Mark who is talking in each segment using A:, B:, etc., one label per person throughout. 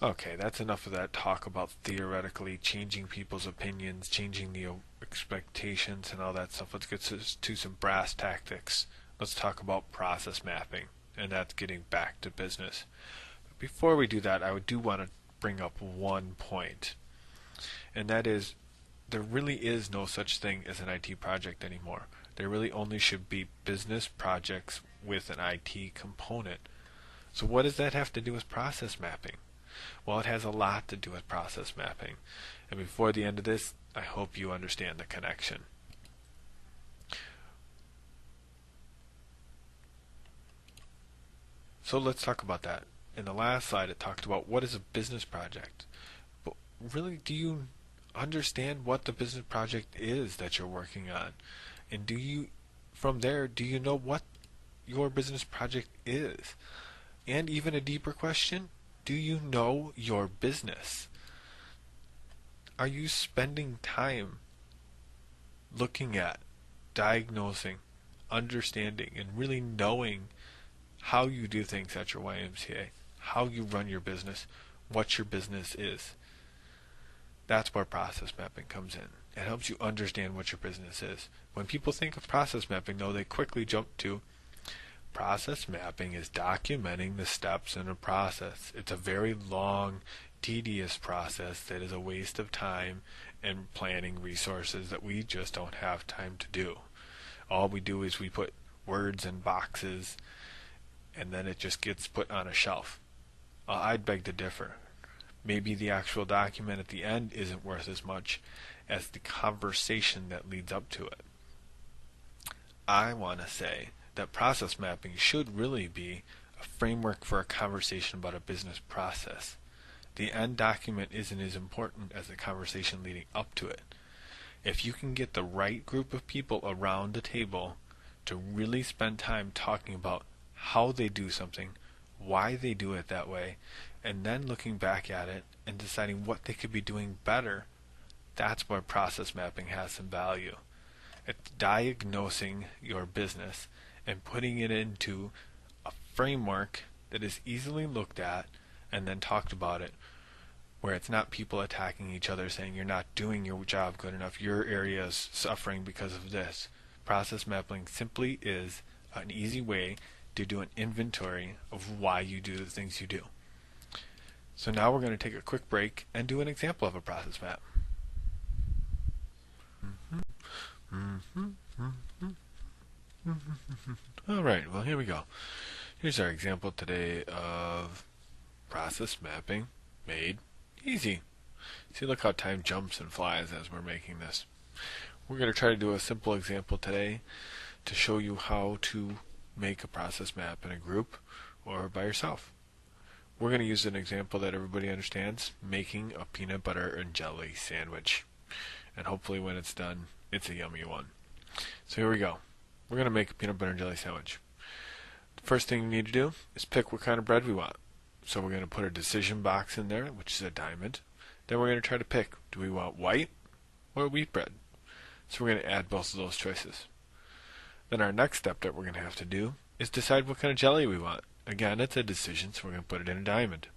A: Okay, that's enough of that talk about theoretically changing people's opinions, changing the expectations and all that stuff. Let's get to some brass tactics. Let's talk about process mapping, and that's getting back to business. But before we do that, I do want to bring up one point, and that is there really is no such thing as an IT project anymore. There really only should be business projects with an IT component. So what does that have to do with process mapping? Well, it has a lot to do with process mapping. And before the end of this, I hope you understand the connection. So let's talk about that. In the last slide, it talked about what is a business project. But really, do you understand what the business project is that you're working on? And from there, do you know what your business project is? And even a deeper question, do you know your business? Are you spending time looking at, diagnosing, understanding, and really knowing how you do things at your YMCA, how you run your business, what your business is? That's where process mapping comes in. It helps you understand what your business is. When people think of process mapping, though, they quickly jump to process mapping is documenting the steps in a process. It's a very long, tedious process that is a waste of time and planning resources that we just don't have time to do. All we do is we put words in boxes and then it just gets put on a shelf. I'd beg to differ. Maybe the actual document at the end isn't worth as much as the conversation that leads up to it. I want to say that process mapping should really be a framework for a conversation about a business process. The end document isn't as important as the conversation leading up to it. If you can get the right group of people around the table to really spend time talking about how they do something, why they do it that way, and then looking back at it and deciding what they could be doing better, that's where process mapping has some value. It's diagnosing your business and putting it into a framework that is easily looked at and then talked about it, where it's not people attacking each other saying you're not doing your job good enough, your area is suffering because of this. Process mapping simply is an easy way to do an inventory of why you do the things you do. So now we're going to take a quick break and do an example of a process map. Alright, well here we go. Here's our example today of process mapping made easy. See, look how time jumps and flies as we're making this. We're going to try to do a simple example today to show you how to make a process map in a group or by yourself. We're going to use an example that everybody understands, making a peanut butter and jelly sandwich. And hopefully when it's done, it's a yummy one. So here we go. We're going to make a peanut butter and jelly sandwich. The first thing we need to do is pick what kind of bread we want. So we're going to put a decision box in there, which is a diamond. Then we're going to try to pick, do we want white or wheat bread? So we're going to add both of those choices. Then our next step that we're going to have to do is decide what kind of jelly we want. Again, it's a decision, so we're going to put it in a diamond.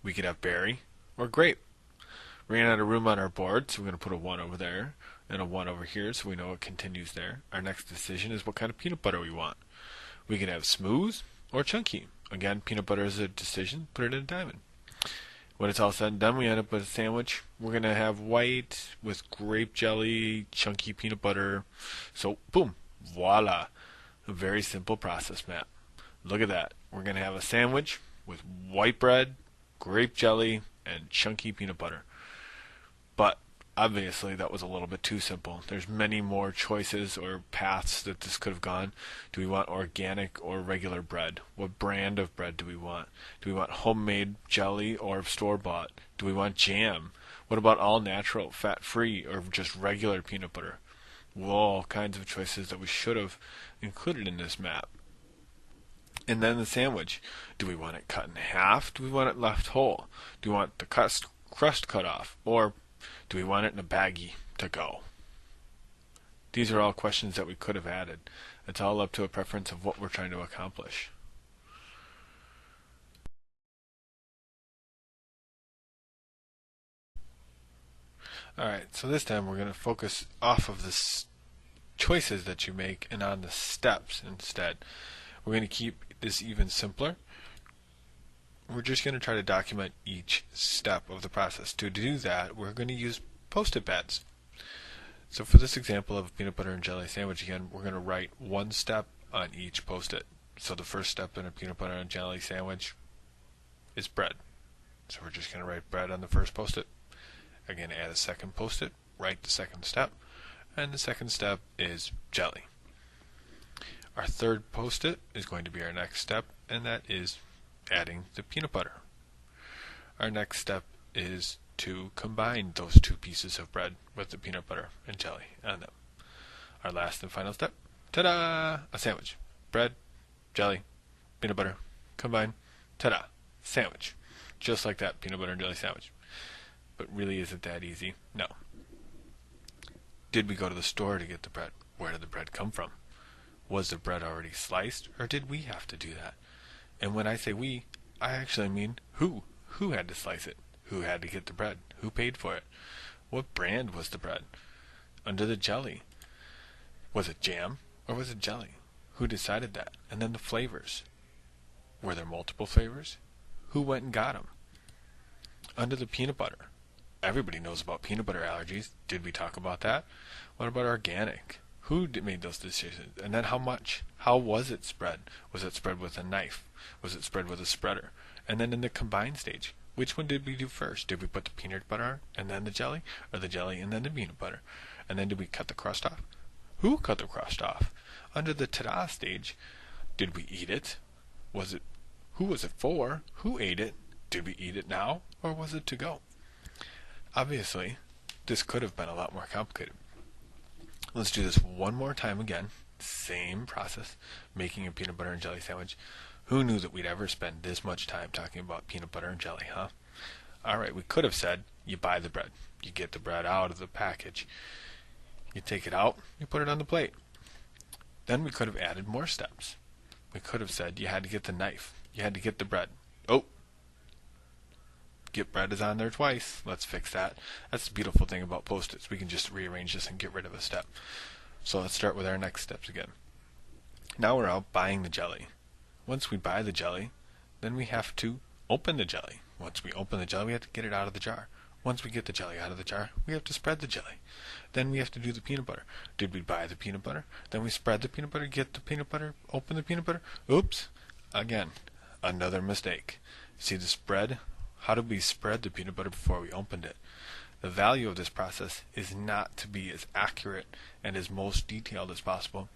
A: We could have berry or grape. We ran out of room on our board, so we're going to put a 1 over there and a 1 over here so we know it continues there. Our next decision is what kind of peanut butter we want. We can have smooth or chunky. Again, peanut butter is a decision, put it in a diamond. When it's all said and done, we end up with a sandwich. We're going to have white with grape jelly, chunky peanut butter. So, boom, voila. A very simple process map. Look at that. We're going to have a sandwich with white bread, grape jelly, and chunky peanut butter. But obviously that was a little bit too simple. There's many more choices or paths that this could have gone. Do we want organic or regular bread? What brand of bread do we want? Do we want homemade jelly or store-bought? Do we want jam? What about all natural, fat-free, or just regular peanut butter? Well, all kinds of choices that we should have included in this map. And then the sandwich. Do we want it cut in half? Do we want it left whole? Do we want the crust cut off? Or do we want it in a baggie to go? These are all questions that we could have added. It's all up to a preference of what we're trying to accomplish. Alright, so this time we're going to focus off of the choices that you make and on the steps instead. We're going to keep this even simpler. We're just going to try to document each step of the process. To do that, we're going to use post-it pads. So for this example of a peanut butter and jelly sandwich, again, we're going to write one step on each post-it. So the first step in a peanut butter and jelly sandwich is bread. So we're just going to write bread on the first post-it. Again, add a second post-it, write the second step, and the second step is jelly. Our third post-it is going to be our next step, and that is adding the peanut butter. Our next step is to combine those two pieces of bread with the peanut butter and jelly on them. Our last and final step, ta-da! A sandwich. Bread, jelly, peanut butter, combine, ta-da! Sandwich. Just like that, peanut butter and jelly sandwich. But really, is it that easy? No. Did we go to the store to get the bread? Where did the bread come from? Was the bread already sliced, or did we have to do that? And when I say we, I actually mean who? Who had to slice it? Who had to get the bread? Who paid for it? What brand was the bread? Under the jelly, was it jam or was it jelly? Who decided that? And then the flavors. Were there multiple flavors? Who went and got them? Under the peanut butter. Everybody knows about peanut butter allergies. Did we talk about that? What about organic? Who made those decisions? And then how much? How was it spread? Was it spread with a knife? Was it spread with a spreader? And then in the combined stage, which one did we do first? Did we put the peanut butter and then the jelly? Or the jelly and then the peanut butter? And then did we cut the crust off? Who cut the crust off? Under the ta-da stage, did we eat it? Who was it for? Who ate it? Did we eat it now? Or was it to go? Obviously, this could have been a lot more complicated. Let's do this one more time again. Same process, making a peanut butter and jelly sandwich. Who knew that we'd ever spend this much time talking about peanut butter and jelly, huh? Alright, we could have said, you buy the bread. You get the bread out of the package. You take it out, you put it on the plate. Then we could have added more steps. We could have said, you had to get the knife. You had to get the bread. Oh! Get bread is on there twice. Let's fix that. That's the beautiful thing about post-its. We can just rearrange this and get rid of a step. So let's start with our next steps again. Now we're out buying the jelly. Once we buy the jelly, then we have to open the jelly. Once we open the jelly, we have to get it out of the jar. Once we get the jelly out of the jar, we have to spread the jelly. Then we have to do the peanut butter. Did we buy the peanut butter? Then we spread the peanut butter, get the peanut butter, open the peanut butter. Oops! Again, another mistake. See the spread? How did we spread the peanut butter before we opened it? The value of this process is not to be as accurate and as most detailed as possible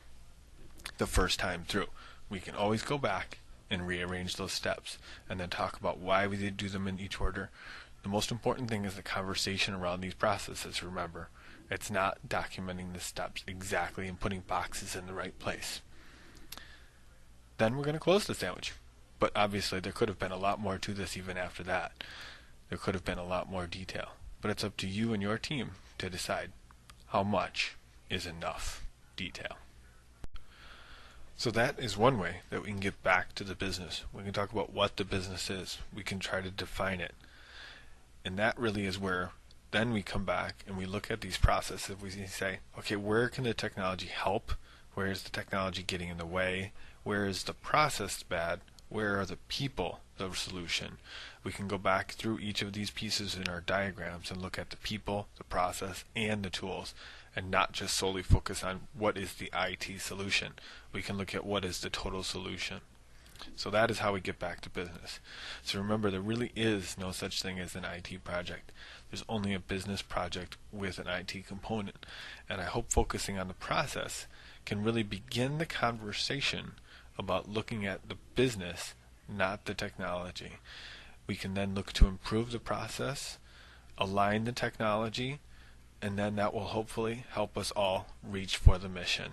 A: the first time through. We can always go back and rearrange those steps and then talk about why we did do them in each order. The most important thing is the conversation around these processes, remember. It's not documenting the steps exactly and putting boxes in the right place. Then we're going to close the sandwich. But obviously there could have been a lot more to this even after that. There could have been a lot more detail. But it's up to you and your team to decide how much is enough detail. So that is one way that we can get back to the business. We can talk about what the business is. We can try to define it. And that really is where then we come back and we look at these processes. We say, okay, where can the technology help? Where is the technology getting in the way? Where is the process bad? Where are the people the solution? We can go back through each of these pieces in our diagrams and look at the people, the process, and the tools, and not just solely focus on what is the IT solution. We can look at what is the total solution. So that is how we get back to business. So remember, there really is no such thing as an IT project. There's only a business project with an IT component. And I hope focusing on the process can really begin the conversation about looking at the business, not the technology. We can then look to improve the process, align the technology, and then that will hopefully help us all reach for the mission,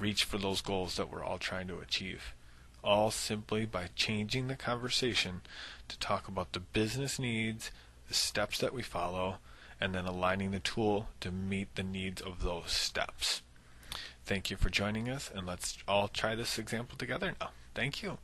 A: reach for those goals that we're all trying to achieve. All simply by changing the conversation to talk about the business needs, the steps that we follow, and then aligning the tool to meet the needs of those steps. Thank you for joining us, and let's all try this example together now. Thank you.